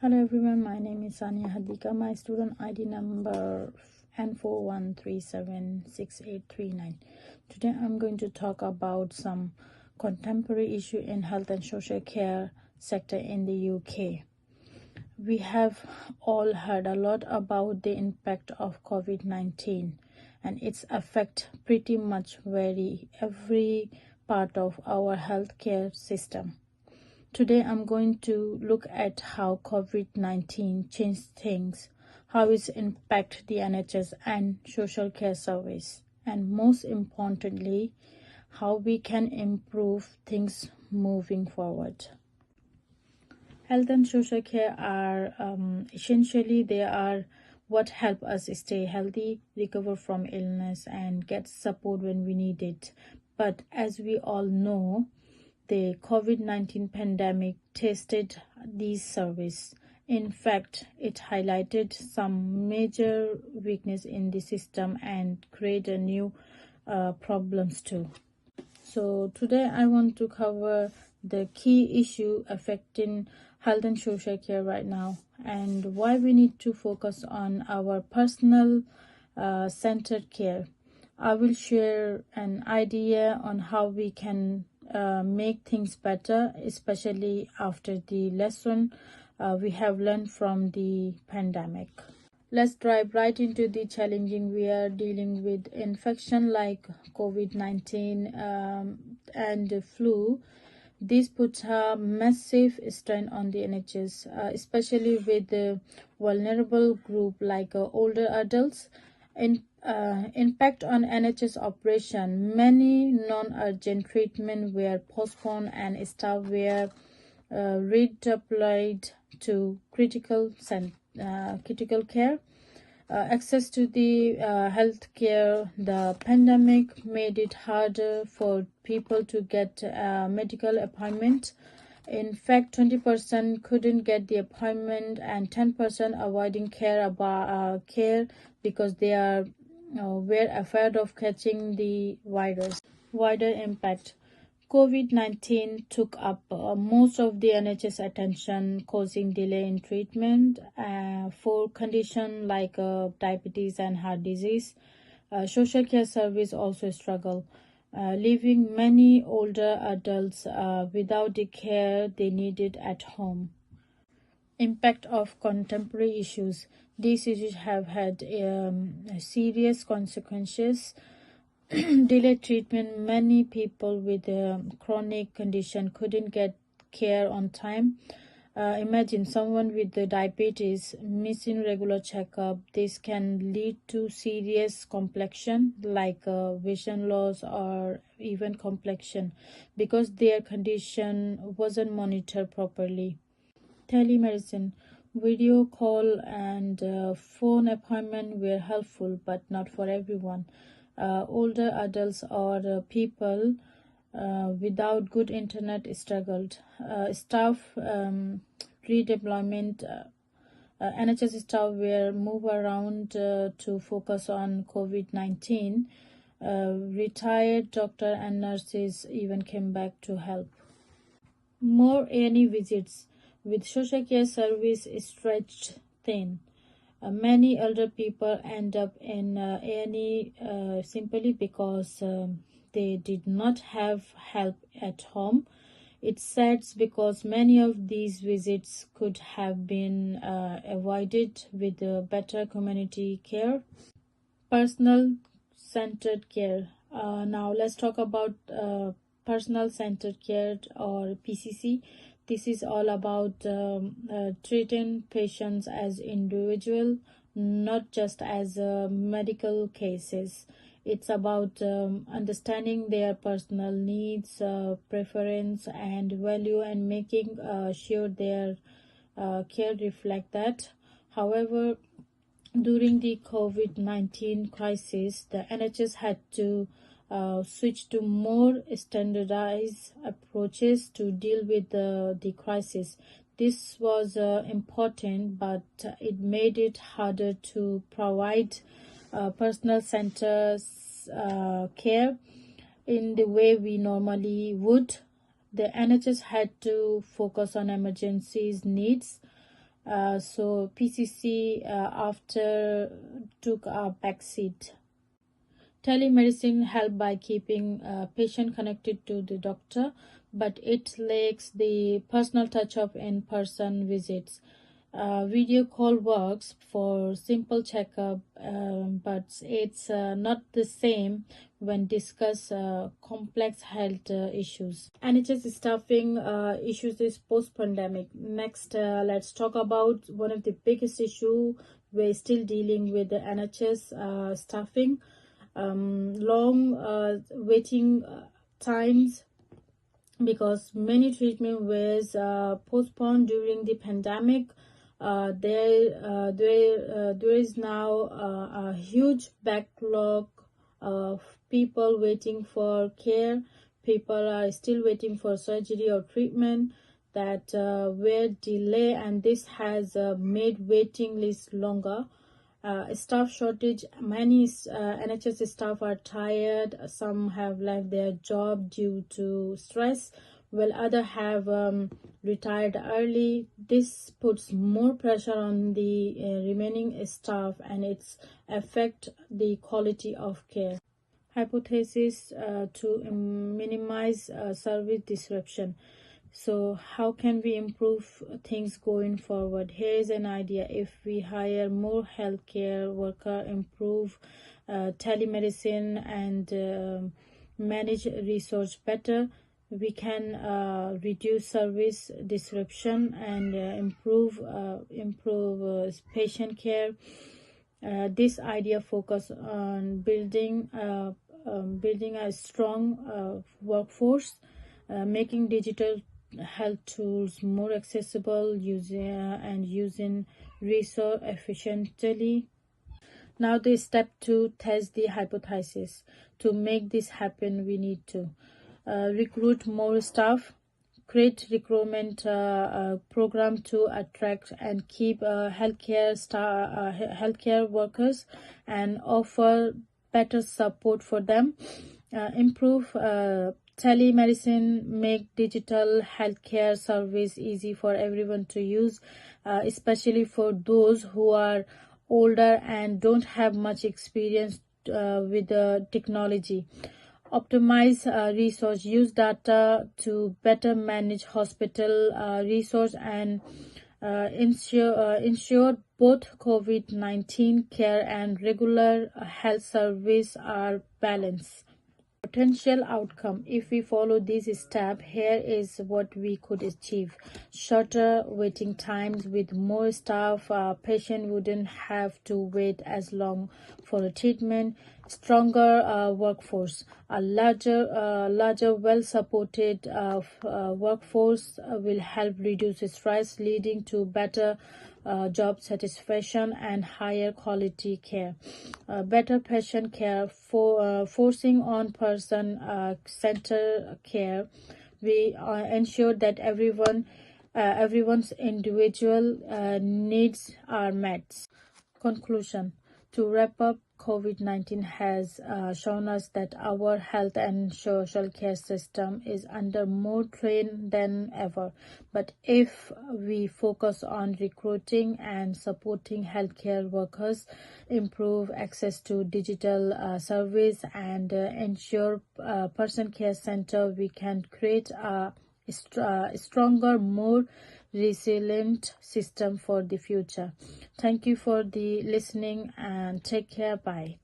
Hello everyone, my name is Sania Hadika. My student ID number N41376839. Today I'm going to talk about some contemporary issue in health and social care sector in the UK. We have all heard a lot about the impact of COVID-19 and its effect pretty much every part of our healthcare system. Today I'm going to look at how COVID-19 changed things, how it impacts the NHS and social care service, and most importantly, how we can improve things moving forward. Health and social care are essentially they are what help us stay healthy, recover from illness, and get support when we need it. But as we all know, the COVID-19 pandemic tested these services. In fact, it highlighted some major weakness in the system and created new problems too. So today I want to cover the key issue affecting health and social care right now and why we need to focus on our personal centered care. I will share an idea on how we can make things better, especially after the lesson we have learned from the pandemic. Let's dive right into the challenging we are dealing with. Infection like COVID-19 and the flu. This puts a massive strain on the NHS, especially with the vulnerable group like older adults. Impact on NHS operation. Many non-urgent treatments were postponed and staff were redeployed to critical care. Access to the health care. The pandemic made it harder for people to get a medical appointment. In fact, 20% couldn't get the appointment and 10% avoiding care because they were afraid of catching the virus. Wider impact. COVID-19 took up most of the NHS attention, causing delay in treatment for conditions like diabetes and heart disease. Social care service also struggle, leaving many older adults without the care they needed at home. Impact of contemporary issues. These issues have had serious consequences. Delayed treatment. Many people with a chronic condition couldn't get care on time. Imagine someone with the diabetes missing regular checkup. This can lead to serious complication like vision loss or even complexion because their condition wasn't monitored properly. Telemedicine. Video call and phone appointment were helpful but not for everyone. Older adults or people without good internet struggled. Staff redeployment. NHS staff were moved around to focus on COVID-19. Retired doctor and nurses even came back to help. More A&E visits. With social care service stretched thin, many elder people end up in A&E simply because they did not have help at home. It's sad because many of these visits could have been avoided with better community care. Personal centered care. Now let's talk about personal centered care or PCC. This is all about treating patients as individual, not just as medical cases. It's about understanding their personal needs, preference, and value, and making sure their care reflect that. However, during the COVID-19 crisis, the NHS had to switch to more standardized approaches to deal with the crisis. This was important, but it made it harder to provide personal centers care in the way we normally would. The NHS had to focus on emergencies needs So PCC after took a backseat. Telemedicine helped by keeping patient connected to the doctor, but it lacks the personal touch of in-person visits. Video call works for simple checkup, but it's not the same when discuss complex health issues. NHS staffing issues is post-pandemic. Next, let's talk about one of the biggest issue we're still dealing with the NHS staffing. Long waiting times, because many treatment was postponed during the pandemic. There is now a huge backlog of people waiting for care. People are still waiting for surgery or treatment that were delayed, and this has made waiting lists longer. Staff shortage. Many NHS staff are tired. Some have left their job due to stress, while others have retired early. This puts more pressure on the remaining staff, and it's affect the quality of care. Hypothesis to minimize service disruption. So how can we improve things going forward? Here's an idea. If we hire more healthcare worker, improve telemedicine, and manage resource better, we can reduce service disruption and improve patient care. This idea focus on building a strong workforce, making digital health tools more accessible, using resource efficiently. Now the step 2, test the hypothesis. To make this happen, we need to recruit more staff, create recruitment program to attract and keep healthcare workers, and offer better support for them. Improve telemedicine, make digital healthcare service easy for everyone to use, especially for those who are older and don't have much experience with the technology. Optimize resource, use data to better manage hospital resource, and ensure both COVID-19 care and regular health service are balanced. Potential outcome: if we follow these steps, here is what we could achieve. Shorter waiting times. With more staff, patient wouldn't have to wait as long for a treatment. Stronger workforce. A larger well-supported workforce will help reduce stress, leading to better job satisfaction and higher quality care. Better patient care. Forcing on person-centered care, we ensure that everyone's individual needs are met. Conclusion. To wrap up, COVID-19 has shown us that our health and social care system is under more strain than ever. But if we focus on recruiting and supporting healthcare workers, improve access to digital service, and ensure person care center, we can create a stronger, more resilient system for the future. Thank you for the listening, and take care. Bye.